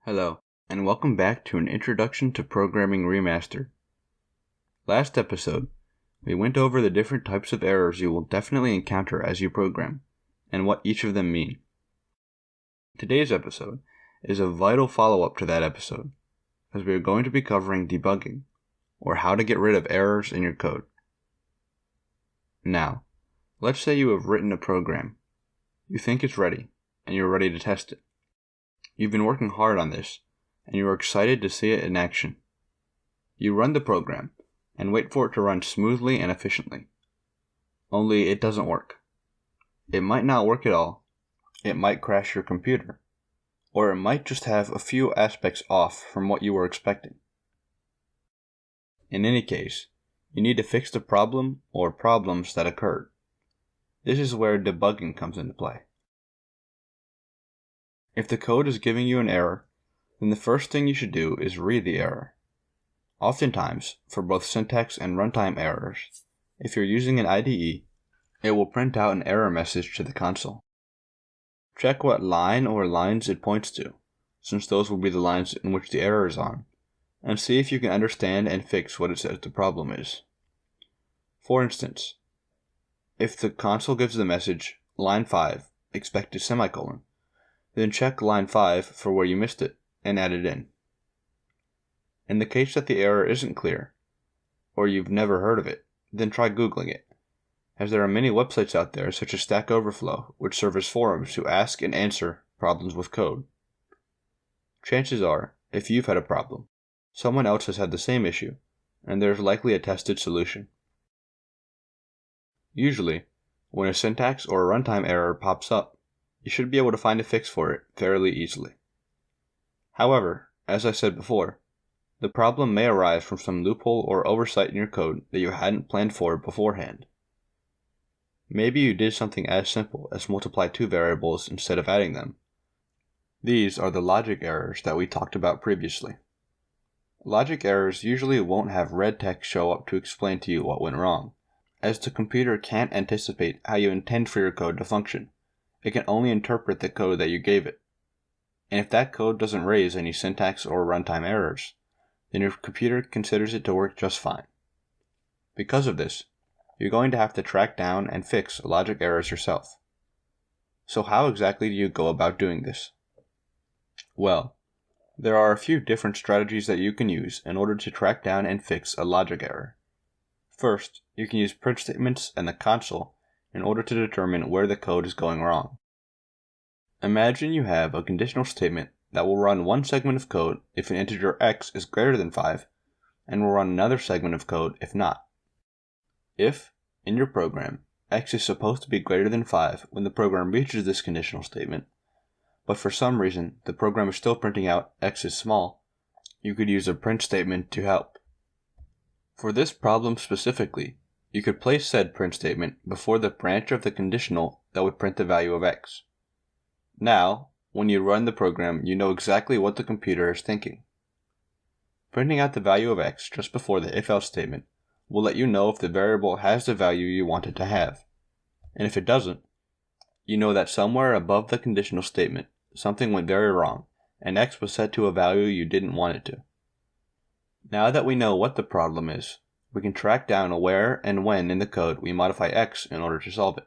Hello, and welcome back to an Introduction to Programming Remastered. Last episode, we went over the different types of errors you will definitely encounter as you program, and what each of them mean. Today's episode is a vital follow-up to that episode, as we are going to be covering debugging, or how to get rid of errors in your code. Now, let's say you have written a program. You think it's ready, and you're ready to test it. You've been working hard on this, and you are excited to see it in action. You run the program, and wait for it to run smoothly and efficiently. Only it doesn't work. It might not work at all, it might crash your computer, or it might just have a few aspects off from what you were expecting. In any case, you need to fix the problem or problems that occurred. This is where debugging comes into play. If the code is giving you an error, then the first thing you should do is read the error. Oftentimes, for both syntax and runtime errors, if you're using an IDE, it will print out an error message to the console. Check what line or lines it points to, since those will be the lines in which the error is on, and see if you can understand and fix what it says the problem is. For instance, if the console gives the message, line 5, expected semicolon, then check line 5 for where you missed it, and add it in. In the case that the error isn't clear, or you've never heard of it, then try Googling it, as there are many websites out there such as Stack Overflow, which serve as forums to ask and answer problems with code. Chances are, if you've had a problem, someone else has had the same issue, and there's likely a tested solution. Usually, when a syntax or a runtime error pops up, you should be able to find a fix for it fairly easily. However, as I said before, the problem may arise from some loophole or oversight in your code that you hadn't planned for beforehand. Maybe you did something as simple as multiply two variables instead of adding them. These are the logic errors that we talked about previously. Logic errors usually won't have red text show up to explain to you what went wrong, as the computer can't anticipate how you intend for your code to function. It can only interpret the code that you gave it. And if that code doesn't raise any syntax or runtime errors, then your computer considers it to work just fine. Because of this, you're going to have to track down and fix logic errors yourself. So how exactly do you go about doing this? Well, there are a few different strategies that you can use in order to track down and fix a logic error. First, you can use print statements and the console in order to determine where the code is going wrong. Imagine you have a conditional statement that will run one segment of code if an integer x is greater than 5, and will run another segment of code if not. If, in your program, x is supposed to be greater than 5 when the program reaches this conditional statement, but for some reason the program is still printing out x is small, you could use a print statement to help. For this problem specifically, you could place said print statement before the branch of the conditional that would print the value of x. Now, when you run the program, you know exactly what the computer is thinking. Printing out the value of x just before the if-else statement will let you know if the variable has the value you want it to have. And if it doesn't, you know that somewhere above the conditional statement, something went very wrong, and x was set to a value you didn't want it to. Now that we know what the problem is, we can track down where and when in the code we modify x in order to solve it.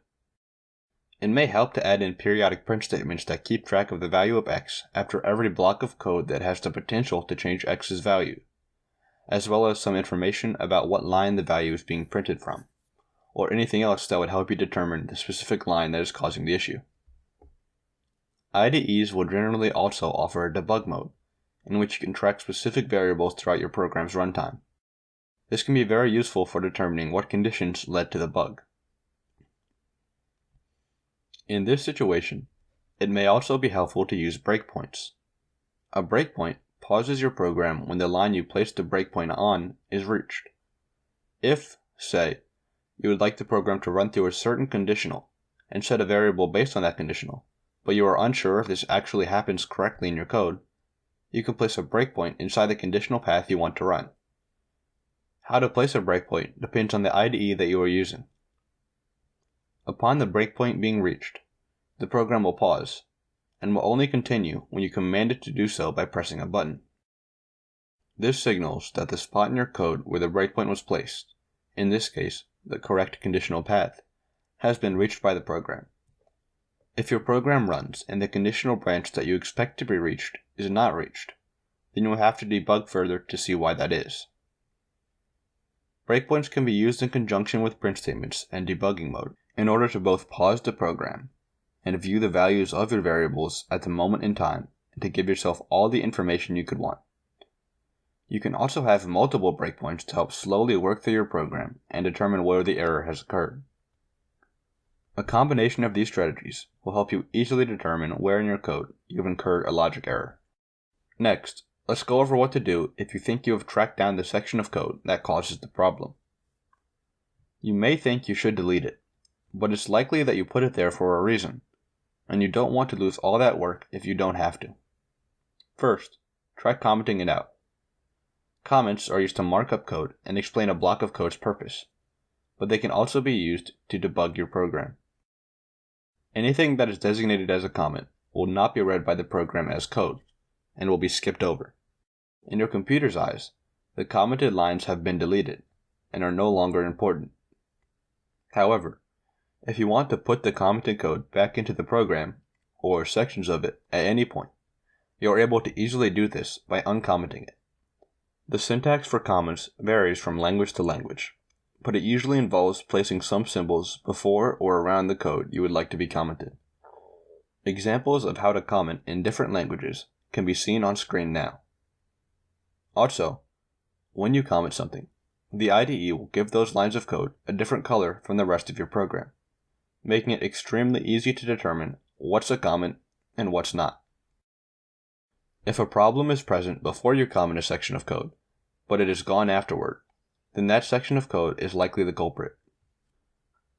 It may help to add in periodic print statements that keep track of the value of x after every block of code that has the potential to change x's value, as well as some information about what line the value is being printed from, or anything else that would help you determine the specific line that is causing the issue. IDEs will generally also offer a debug mode, in which you can track specific variables throughout your program's runtime. This can be very useful for determining what conditions led to the bug. In this situation, it may also be helpful to use breakpoints. A breakpoint pauses your program when the line you placed the breakpoint on is reached. If, say, you would like the program to run through a certain conditional and set a variable based on that conditional, but you are unsure if this actually happens correctly in your code, you can place a breakpoint inside the conditional path you want to run. How to place a breakpoint depends on the IDE that you are using. Upon the breakpoint being reached, the program will pause, and will only continue when you command it to do so by pressing a button. This signals that the spot in your code where the breakpoint was placed, in this case the correct conditional path, has been reached by the program. If your program runs and the conditional branch that you expect to be reached is not reached, then you will have to debug further to see why that is. Breakpoints can be used in conjunction with print statements and debugging mode in order to both pause the program and view the values of your variables at the moment in time and to give yourself all the information you could want. You can also have multiple breakpoints to help slowly work through your program and determine where the error has occurred. A combination of these strategies will help you easily determine where in your code you've incurred a logic error. Next, let's go over what to do if you think you have tracked down the section of code that causes the problem. You may think you should delete it, but it's likely that you put it there for a reason, and you don't want to lose all that work if you don't have to. First, try commenting it out. Comments are used to mark up code and explain a block of code's purpose, but they can also be used to debug your program. Anything that is designated as a comment will not be read by the program as code, and will be skipped over. In your computer's eyes, the commented lines have been deleted, and are no longer important. However, if you want to put the commented code back into the program, or sections of it, at any point, you are able to easily do this by uncommenting it. The syntax for comments varies from language to language, but it usually involves placing some symbols before or around the code you would like to be commented. Examples of how to comment in different languages can be seen on screen now. Also, when you comment something, the IDE will give those lines of code a different color from the rest of your program, making it extremely easy to determine what's a comment and what's not. If a problem is present before you comment a section of code, but it is gone afterward, then that section of code is likely the culprit.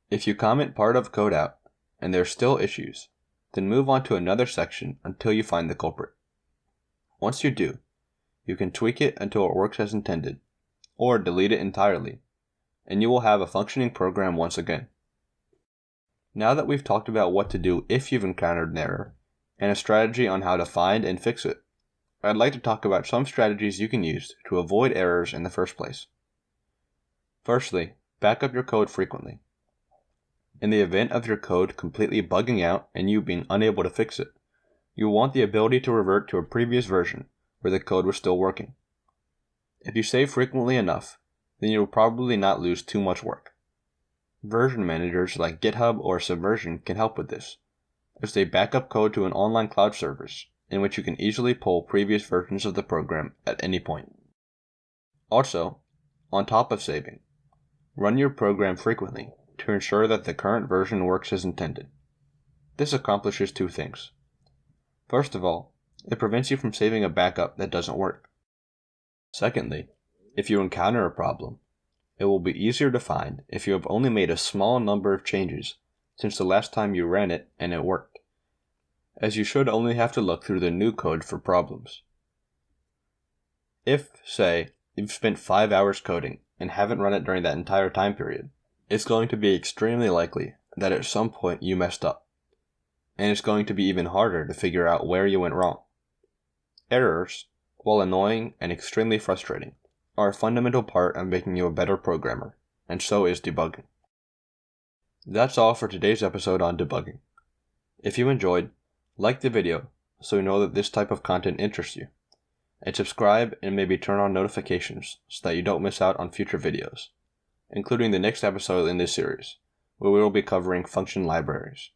If you comment part of code out and there are still issues, then move on to another section until you find the culprit. Once you do, you can tweak it until it works as intended, or delete it entirely, and you will have a functioning program once again. Now that we've talked about what to do if you've encountered an error, and a strategy on how to find and fix it, I'd like to talk about some strategies you can use to avoid errors in the first place. Firstly, back up your code frequently. In the event of your code completely bugging out and you being unable to fix it, you will want the ability to revert to a previous version where the code was still working. If you save frequently enough, then you will probably not lose too much work. Version managers like GitHub or Subversion can help with this, as they back up code to an online cloud service in which you can easily pull previous versions of the program at any point. Also, on top of saving, run your program frequently to ensure that the current version works as intended. This accomplishes two things. First of all, it prevents you from saving a backup that doesn't work. Secondly, if you encounter a problem, it will be easier to find if you have only made a small number of changes since the last time you ran it and it worked, as you should only have to look through the new code for problems. If, say, you've spent 5 hours coding and haven't run it during that entire time period, it's going to be extremely likely that at some point you messed up, and it's going to be even harder to figure out where you went wrong. Errors, while annoying and extremely frustrating, are a fundamental part of making you a better programmer, and so is debugging. That's all for today's episode on debugging. If you enjoyed, like the video so you know that this type of content interests you, and subscribe and maybe turn on notifications so that you don't miss out on future videos, including the next episode in this series, where we will be covering function libraries.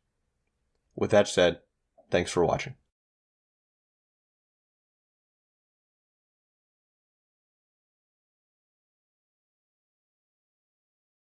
With that said, thanks for watching.